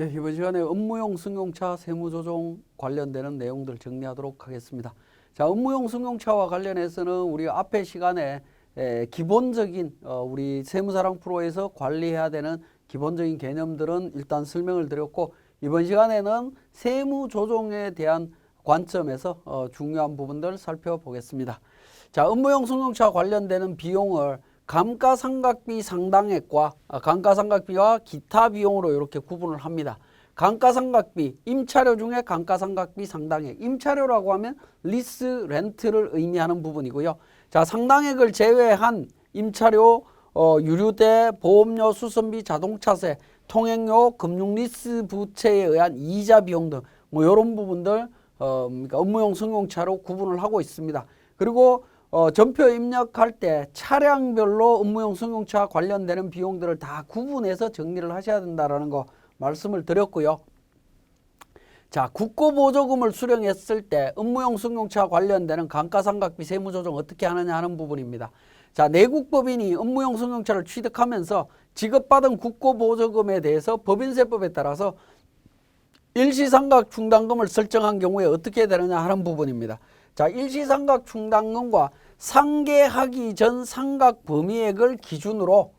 예, 이번 시간에 업무용 승용차 세무조정 관련되는 내용들 정리하도록 하겠습니다. 자, 업무용 승용차와 관련해서는 우리 앞에 시간에 기본적인 우리 세무사랑 프로에서 관리해야 되는 기본적인 개념들은 일단 설명을 드렸고, 이번 시간에는 세무조정에 대한 관점에서 중요한 부분들 살펴보겠습니다. 자, 업무용 승용차 관련되는 비용을 감가상각비 상당액과 감가상각비와 기타 비용으로 이렇게 구분을 합니다. 감가상각비, 임차료 중에 감가상각비 상당액, 임차료라고 하면 리스, 렌트를 의미하는 부분이고요. 자, 상당액을 제외한 임차료, 유류대, 보험료, 수선비, 자동차세, 통행료, 금융리스 부채에 의한 이자 비용 등 뭐 이런 부분들 그러니까 업무용 승용차로 구분을 하고 있습니다. 그리고 전표 입력할 때 차량별로 업무용 승용차 관련되는 비용들을 다 구분해서 정리를 하셔야 된다는 거 말씀을 드렸고요. 자, 국고보조금을 수령했을 때 업무용 승용차 관련되는 감가상각비 세무조정 어떻게 하느냐 하는 부분입니다. 자, 내국법인이 업무용 승용차를 취득하면서 지급받은 국고보조금에 대해서 법인세법에 따라서 일시상각 충당금을 설정한 경우에 어떻게 되느냐 하는 부분입니다. 자, 일시상각 충당금과 상계하기 전 상각 범위액을 기준으로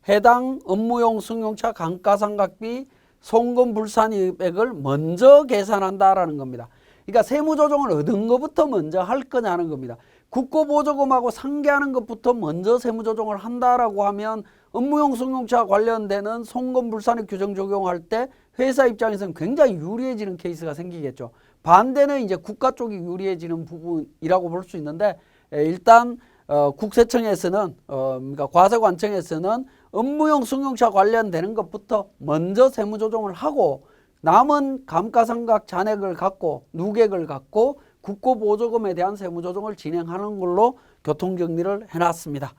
해당 업무용 승용차 감가상각비 송금불산입액을 먼저 계산한다라는 겁니다. 그러니까 세무조정을 얻은 것부터 먼저 할 거냐는 겁니다. 국고보조금하고 상계하는 것부터 먼저 세무조정을 한다라고 하면 업무용 승용차 관련되는 송금불산입 규정 적용할 때 회사 입장에서는 굉장히 유리해지는 케이스가 생기겠죠. 반대는 이제 국가 쪽이 유리해지는 부분이라고 볼 수 있는데, 일단 국세청에서는 그러니까 과세관청에서는 업무용 승용차 관련되는 것부터 먼저 세무조정을 하고 남은 감가상각 잔액을 갖고 누객을 갖고 국고보조금에 대한 세무조정을 진행하는 걸로 교통정리를 해놨습니다.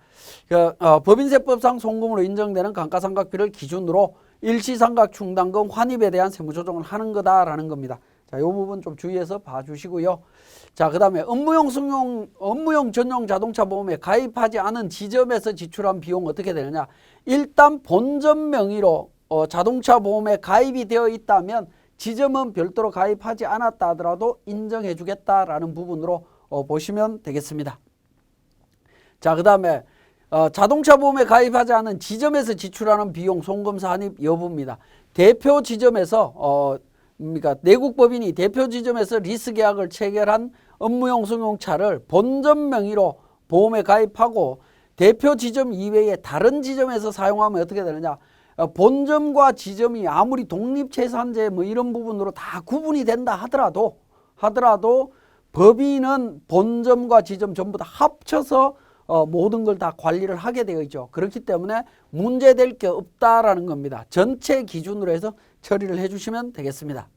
법인세법상 송금으로 인정되는 감가상각비를 기준으로 일시상각 충당금 환입에 대한 세무조정을 하는 거다라는 겁니다. 자, 이 부분 좀 주의해서 봐주시고요. 자, 그 다음에 업무용 전용 자동차 보험에 가입하지 않은 지점에서 지출한 비용 어떻게 되느냐. 일단 본점 명의로 자동차 보험에 가입이 되어 있다면 지점은 별도로 가입하지 않았다 하더라도 인정해 주겠다라는 부분으로 보시면 되겠습니다. 자, 그 다음에 자동차 보험에 가입하지 않은 지점에서 지출하는 비용 송금 산입 여부입니다. 대표 지점에서 그러니까 내국법인이 대표 지점에서 리스 계약을 체결한 업무용 승용차를 본점 명의로 보험에 가입하고 대표 지점 이외에 다른 지점에서 사용하면 어떻게 되느냐. 본점과 지점이 아무리 독립재산제 뭐 이런 부분으로 다 구분이 된다 하더라도 법인은 본점과 지점 전부 다 합쳐서 모든 걸 다 관리를 하게 되어 있죠. 그렇기 때문에 문제될 게 없다라는 겁니다. 전체 기준으로 해서 처리를 해주시면 되겠습니다.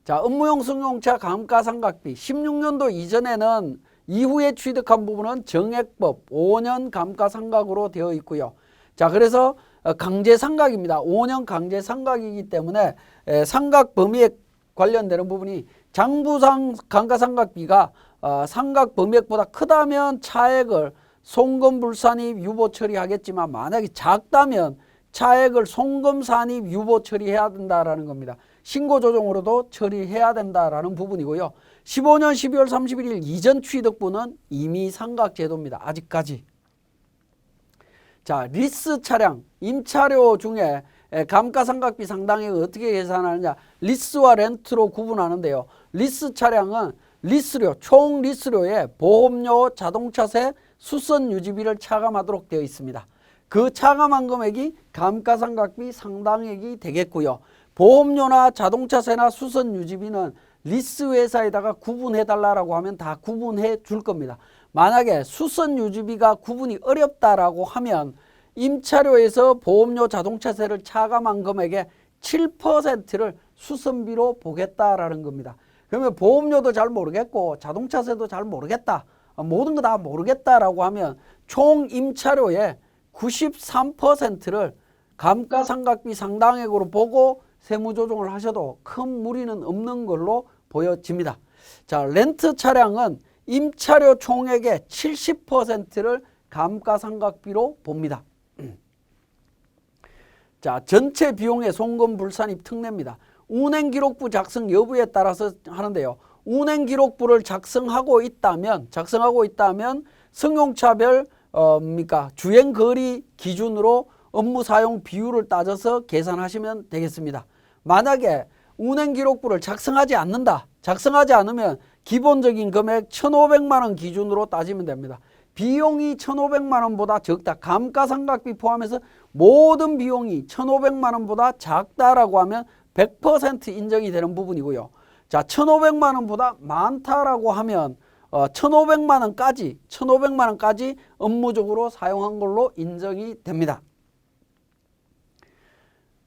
자, 업무용 승용차 감가상각비 16년도 이전에는 이후에 취득한 부분은 정액법 5년 감가상각으로 되어 있고요. 자, 그래서 강제상각입니다. 5년 강제상각이기 때문에 상각 범위에 관련되는 부분이 장부상 감가상각비가 상각 범위액보다 크다면 차액을 송금불산입 유보 처리하겠지만 만약에 작다면 차액을 송금산입 유보 처리해야 된다라는 겁니다. 신고조정으로도 처리해야 된다라는 부분이고요. 15년 12월 31일 이전 취득분은 이미 상각제도입니다. 아직까지. 자, 리스 차량, 임차료 중에 감가상각비 상당액을 어떻게 계산하느냐. 리스와 렌트로 구분하는데요. 리스 차량은 리스료, 총 리스료에 보험료, 자동차세, 수선 유지비를 차감하도록 되어 있습니다. 그 차감한 금액이 감가상각비 상당액이 되겠고요. 보험료나 자동차세나 수선 유지비는 리스 회사에다가 구분해 달라고 하면 다 구분해 줄 겁니다. 만약에 수선 유지비가 구분이 어렵다라고 하면 임차료에서 보험료, 자동차세를 차감한 금액의 7%를 수선비로 보겠다라는 겁니다. 그러면 보험료도 잘 모르겠고 자동차세도 잘 모르겠다, 모든 거 다 모르겠다라고 하면 총 임차료의 93%를 감가상각비 상당액으로 보고 세무조정을 하셔도 큰 무리는 없는 걸로 보여집니다. 자, 렌트 차량은 임차료 총액의 70%를 감가상각비로 봅니다. 자, 전체 비용의 송금 불산입 특례입니다. 운행기록부 작성 여부에 따라서 하는데요. 운행기록부를 작성하고 있다면 승용차별 주행거리 기준으로 업무 사용 비율을 따져서 계산하시면 되겠습니다. 만약에 운행기록부를 작성하지 않으면 기본적인 금액 1,500만 원 기준으로 따지면 됩니다. 비용이 1,500만 원보다 적다. 감가상각비 포함해서 모든 비용이 1,500만 원보다 작다라고 하면 100% 인정이 되는 부분이고요. 자, 1,500만 원보다 많다라고 하면 1,500만 원까지 업무적으로 사용한 걸로 인정이 됩니다.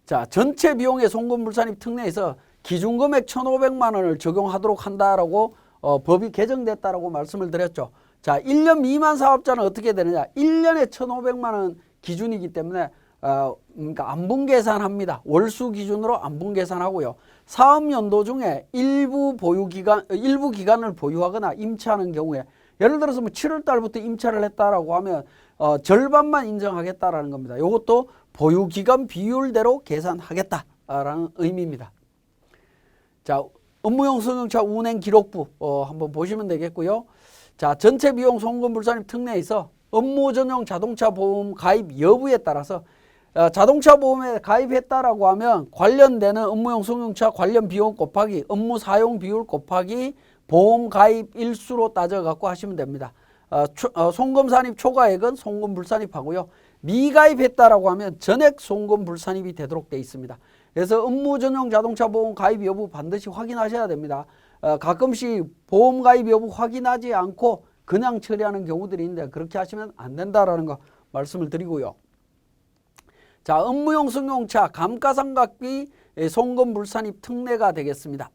자, 전체 비용의 송금불산입 특례에서 기준금액 1,500만 원을 적용하도록 한다라고 법이 개정됐다라고 말씀을 드렸죠. 자, 1년 미만 사업자는 어떻게 되느냐? 1년에 1,500만 원 기준이기 때문에 안분 계산합니다. 월수 기준으로 안분 계산하고요. 사업연도 중에 일부 기간을 보유하거나 임차하는 경우에 예를 들어서 7월 달부터 임차를 했다라고 하면 절반만 인정하겠다라는 겁니다. 이것도 보유기간 비율대로 계산하겠다라는 의미입니다. 자, 업무용 승용차 운행 기록부 한번 보시면 되겠고요. 자, 전체 비용 송금불산입 특례에서 업무 전용 자동차 보험 가입 여부에 따라서 자동차 보험에 가입했다라고 하면 관련되는 업무용 승용차 관련 비용 곱하기 업무 사용 비율 곱하기 보험 가입 일수로 따져 갖고 하시면 됩니다. 송금 산입 초과액은 송금 불산입하고요. 미가입했다라고 하면 전액 송금 불산입이 되도록 되어 있습니다. 그래서 업무 전용 자동차 보험 가입 여부 반드시 확인하셔야 됩니다. 가끔씩 보험 가입 여부 확인하지 않고 그냥 처리하는 경우들이 있는데 그렇게 하시면 안 된다라는 거 말씀을 드리고요. 자, 업무용 승용차 감가상각비 송금 불산입 특례가 되겠습니다.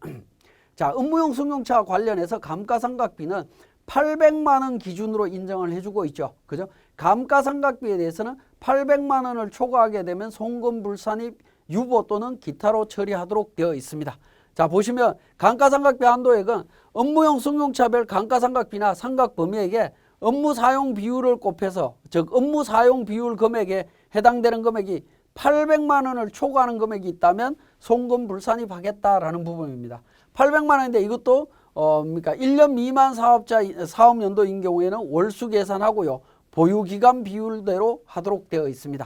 자, 업무용 승용차 관련해서 감가상각비는 800만 원 기준으로 인정을 해주고 있죠. 그죠? 감가상각비에 대해서는 800만 원을 초과하게 되면 송금 불산입 유보 또는 기타로 처리하도록 되어 있습니다. 자, 보시면 감가상각비 한도액은 업무용 승용차별 감가상각비나 상각 범위액에 업무 사용 비율을 곱해서 즉 업무 사용 비율 금액에 해당되는 금액이 800만 원을 초과하는 금액이 있다면 송금 불산입하겠다라는 부분입니다. 800만 원인데 이것도 1년 미만 사업자 사업연도인 경우에는 월수 계산하고요. 보유기간 비율대로 하도록 되어 있습니다.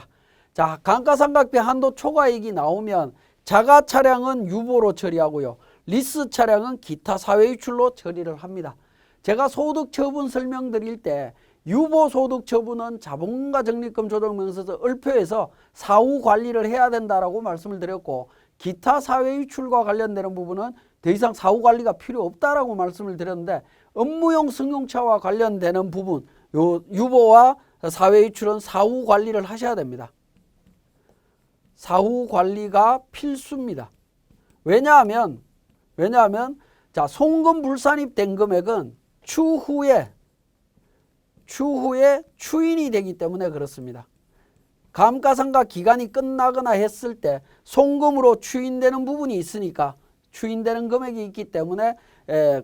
자, 감가상각비 한도 초과액이 나오면 자가 차량은 유보로 처리하고요. 리스 차량은 기타 사회유출로 처리를 합니다. 제가 소득 처분 설명드릴 때 유보 소득 처분은 자본가 적립금 조정명세서 을표에서 사후 관리를 해야 된다라고 말씀을 드렸고 기타 사회유출과 관련되는 부분은 더 이상 사후 관리가 필요 없다라고 말씀을 드렸는데 업무용 승용차와 관련되는 부분 요 유보와 사회유출은 사후 관리를 하셔야 됩니다. 사후 관리가 필수입니다. 왜냐하면 자, 송금 불산입된 금액은 추후에 추인이 되기 때문에 그렇습니다. 감가상각 기간이 끝나거나 했을 때 송금으로 추인되는 부분이 있으니까 추인되는 금액이 있기 때문에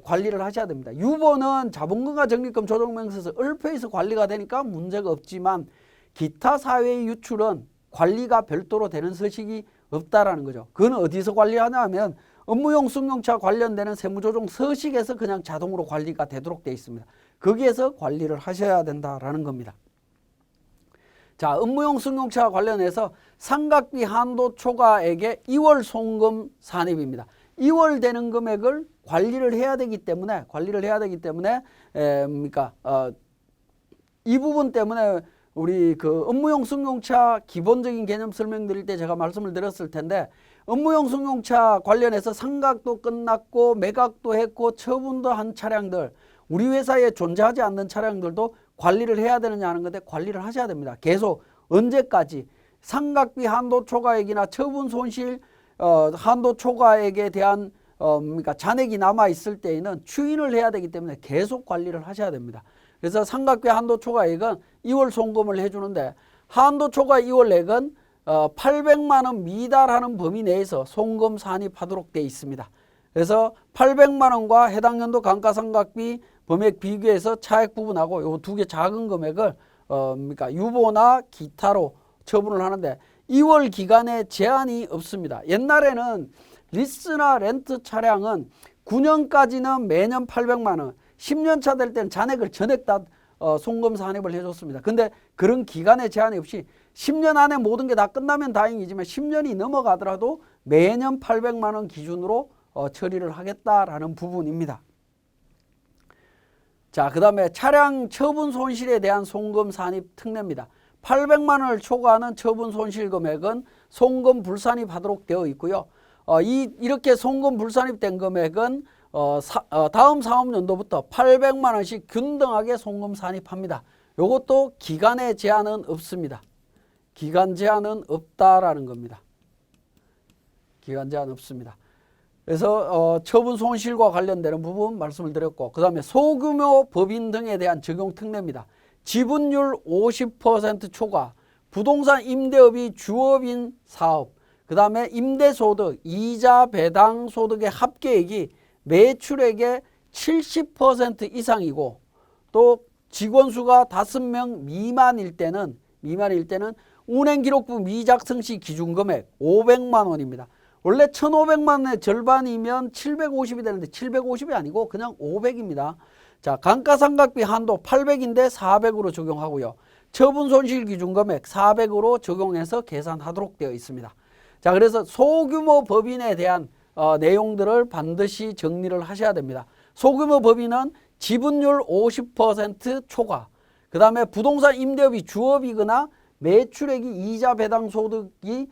관리를 하셔야 됩니다. 유보는 자본금과 적립금 조정명세서 을표에서 관리가 되니까 문제가 없지만 기타 사회의 유출은 관리가 별도로 되는 서식이 없다라는 거죠. 그건 어디서 관리하냐 하면 업무용 승용차 관련되는 세무조정 서식에서 그냥 자동으로 관리가 되도록 되어 있습니다. 거기에서 관리를 하셔야 된다라는 겁니다. 자, 업무용 승용차 관련해서 상각비 한도 초과액의 2월 송금 산입입니다. 2월 되는 금액을 관리를 해야 되기 때문에 이 부분 때문에 우리 업무용 승용차 기본적인 개념 설명드릴 때 제가 말씀을 드렸을 텐데 업무용 승용차 관련해서 상각도 끝났고 매각도 했고 처분도 한 차량들 우리 회사에 존재하지 않는 차량들도 관리를 해야 되느냐 하는 건데 관리를 하셔야 됩니다. 계속 언제까지 상각비 한도 초과액이나 처분 손실 한도 초과액에 대한 잔액이 남아 있을 때에는 추인을 해야 되기 때문에 계속 관리를 하셔야 됩니다. 그래서 상각비 한도 초과액은 2월 송금을 해주는데 한도 초과 2월액은 800만 원 미달하는 범위 내에서 송금 산입하도록 되어 있습니다. 그래서 800만 원과 해당 연도 감가상각비 범액 비교해서 차액 부분하고 요 두 개 작은 금액을 유보나 기타로 처분을 하는데 2월 기간에 제한이 없습니다. 옛날에는 리스나 렌트 차량은 9년까지는 매년 800만 원, 10년 차 될 때는 잔액을 전액 다 송금 산입을 해줬습니다. 근데 그런 기간에 제한이 없이 10년 안에 모든 게 다 끝나면 다행이지만 10년이 넘어가더라도 매년 800만 원 기준으로 처리를 하겠다라는 부분입니다. 자, 그 다음에 차량 처분 손실에 대한 송금 산입 특례입니다. 800만 원을 초과하는 처분 손실 금액은 송금 불산입하도록 되어 있고요. 이렇게 송금 불산입된 금액은 다음 사업연도부터 800만 원씩 균등하게 송금 산입합니다. 이것도 기간의 제한은 없습니다. 기간 제한은 없다라는 겁니다. 기간 제한 없습니다. 그래서 처분 손실과 관련되는 부분 말씀을 드렸고, 그 다음에 소규모 법인 등에 대한 적용 특례입니다. 지분율 50% 초과, 부동산 임대업이 주업인 사업, 그 다음에 임대소득, 이자 배당 소득의 합계액이 매출액의 70% 이상이고, 또 직원수가 5명 미만일 때는 운행기록부 미작성 시 기준금액 500만 원입니다. 원래 1,500만 원의 절반이면 750이 되는데 750이 아니고 그냥 500입니다. 자, 감가상각비 한도 800인데 400으로 적용하고요. 처분 손실 기준 금액 400으로 적용해서 계산하도록 되어 있습니다. 자, 그래서 소규모 법인에 대한 내용들을 반드시 정리를 하셔야 됩니다. 소규모 법인은 지분율 50% 초과, 그 다음에 부동산 임대업이 주업이거나 매출액이 이자 배당 소득이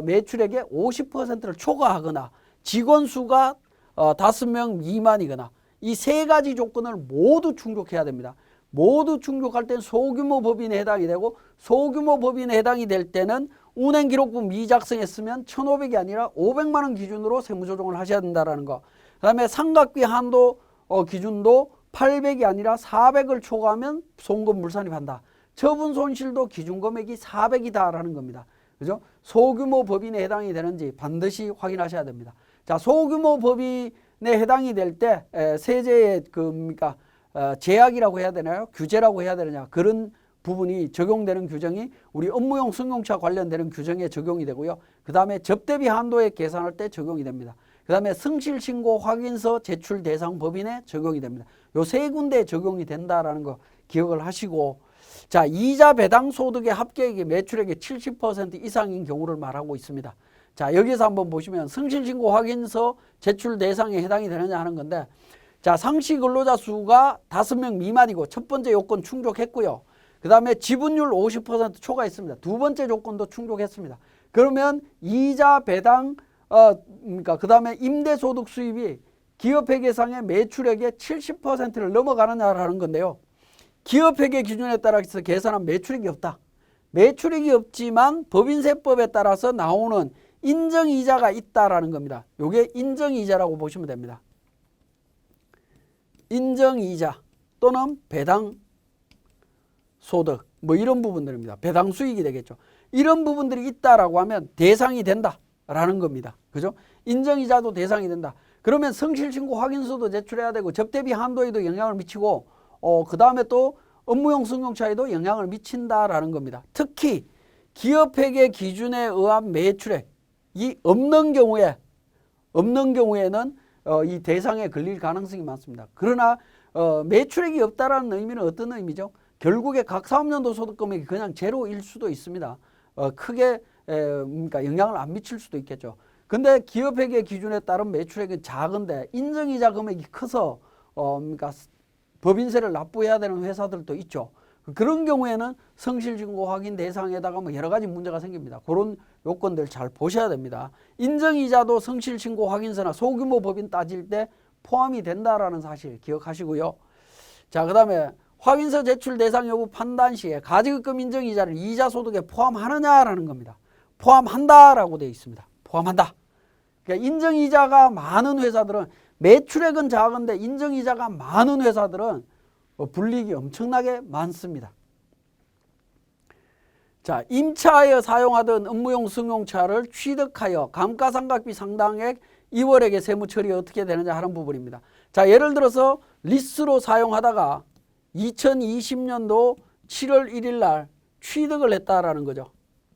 매출액의 50%를 초과하거나 직원 수가 5명 미만이거나 이 세 가지 조건을 모두 충족해야 됩니다. 모두 충족할 때는 소규모 법인에 해당이 되고, 소규모 법인에 해당이 될 때는 운행기록부 미작성했으면 1,500이 아니라 500만 원 기준으로 세무조정을 하셔야 된다는 거. 그 다음에 상각비 한도 기준도 800이 아니라 400을 초과하면 송금 불산입한다. 처분 손실도 기준금액이 400이다라는 겁니다. 그죠? 소규모 법인에 해당이 되는지 반드시 확인하셔야 됩니다. 자, 소규모 법인에 해당이 될 때 세제의 제약이라고 해야 되나요? 규제라고 해야 되느냐? 그런 부분이 적용되는 규정이 우리 업무용 승용차 관련되는 규정에 적용이 되고요. 그 다음에 접대비 한도에 계산할 때 적용이 됩니다. 그 다음에 성실신고 확인서 제출 대상 법인에 적용이 됩니다. 요 세 군데에 적용이 된다라는 거 기억을 하시고, 자, 이자 배당 소득의 합계액이 매출액의 70% 이상인 경우를 말하고 있습니다. 자, 여기서 한번 보시면 성실신고 확인서 제출 대상에 해당이 되느냐 하는 건데, 자, 상시 근로자 수가 5명 미만이고 첫 번째 요건 충족했고요. 그 다음에 지분율 50% 초과했습니다. 두 번째 조건도 충족했습니다. 그러면 이자 배당 그 다음에 임대소득 수입이 기업회계상의 매출액의 70%를 넘어가느냐라는 건데요. 기업회계 기준에 따라서 계산한 매출액이 없다. 매출액이 없지만 법인세법에 따라서 나오는 인정이자가 있다라는 겁니다. 이게 인정이자라고 보시면 됩니다. 인정이자 또는 배당 소득 뭐 이런 부분들입니다. 배당 수익이 되겠죠. 이런 부분들이 있다라고 하면 대상이 된다라는 겁니다. 그죠? 인정이자도 대상이 된다. 그러면 성실신고 확인서도 제출해야 되고 접대비 한도에도 영향을 미치고 그 다음에 또 업무용 승용차에도 영향을 미친다라는 겁니다. 특히 기업회계 기준에 의한 매출액이 없는 경우에는 이 대상에 걸릴 가능성이 많습니다. 그러나 매출액이 없다라는 의미는 어떤 의미죠? 결국에 각 사업연도 소득금액이 그냥 제로일 수도 있습니다. 크게 영향을 안 미칠 수도 있겠죠. 근데 기업회계 기준에 따른 매출액은 작은데 인정이자 금액이 커서 법인세를 납부해야 되는 회사들도 있죠. 그런 경우에는 성실신고 확인 대상에다가 뭐 여러 가지 문제가 생깁니다. 그런 요건들 잘 보셔야 됩니다. 인정이자도 성실신고 확인서나 소규모 법인 따질 때 포함이 된다라는 사실 기억하시고요. 자, 그 다음에 확인서 제출 대상 여부 판단 시에 가지급금 인정이자를 이자 소득에 포함하느냐라는 겁니다. 포함한다라고 되어 있습니다. 포함한다. 그러니까 인정이자가 많은 회사들은 매출액은 작은데 인정이자가 많은 회사들은 불이익이 엄청나게 많습니다. 자, 임차하여 사용하던 업무용 승용차를 취득하여 감가상각비 상당액 2월액의 세무 처리 어떻게 되느냐 하는 부분입니다. 자, 예를 들어서 리스로 사용하다가 2020년도 7월 1일 날 취득을 했다라는 거죠.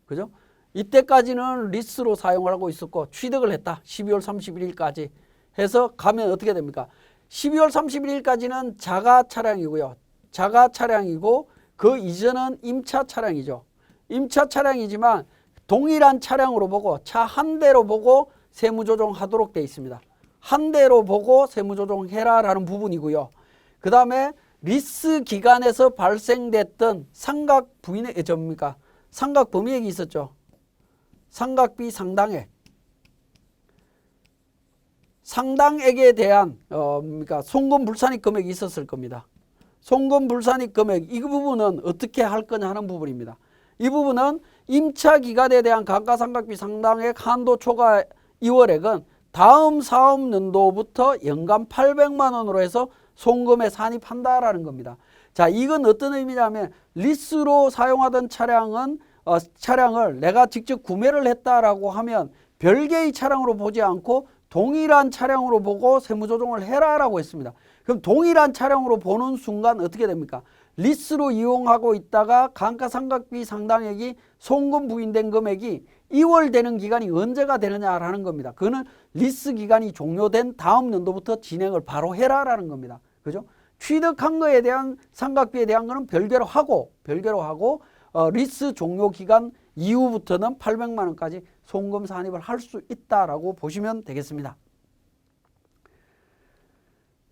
그죠? 이때까지는 리스로 사용을 하고 있었고 취득을 했다. 12월 31일까지 해서 가면 어떻게 됩니까? 12월 31일까지는 자가 차량이고요. 자가 차량이고 그 이전은 임차 차량이죠. 임차 차량이지만 동일한 차량으로 보고 차 한 대로 보고 세무조정하도록 되어 있습니다. 한 대로 보고 세무조정해라라는 부분이고요. 그 다음에 리스 기간에서 발생됐던 상각 부인의 접니까? 상각 범위액이 있었죠. 상각비 상당액. 상당액에 대한 송금 불산입 금액이 있었을 겁니다. 송금 불산입 금액 이 부분은 어떻게 할 거냐 하는 부분입니다. 이 부분은 임차 기간에 대한 감가상각비 상당액 한도 초과 이월액은 다음 사업연도부터 연간 800만 원으로 해서 송금에 산입한다라는 겁니다. 자, 이건 어떤 의미냐면 리스로 사용하던 차량을 내가 직접 구매를 했다라고 하면 별개의 차량으로 보지 않고 동일한 차량으로 보고 세무조정을 해라라고 했습니다. 그럼 동일한 차량으로 보는 순간 어떻게 됩니까? 리스로 이용하고 있다가 감가상각비 상당액이 송금 부인된 금액이 2월 되는 기간이 언제가 되느냐라는 겁니다. 그거는 리스 기간이 종료된 다음 연도부터 진행을 바로 해라라는 겁니다. 그죠? 취득한 거에 대한 상각비에 대한 거는 별개로 하고 리스 종료 기간 이후부터는 800만 원까지 송금 산입을 할 수 있다라고 보시면 되겠습니다.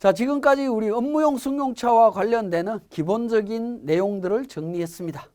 자, 지금까지 우리 업무용 승용차와 관련되는 기본적인 내용들을 정리했습니다.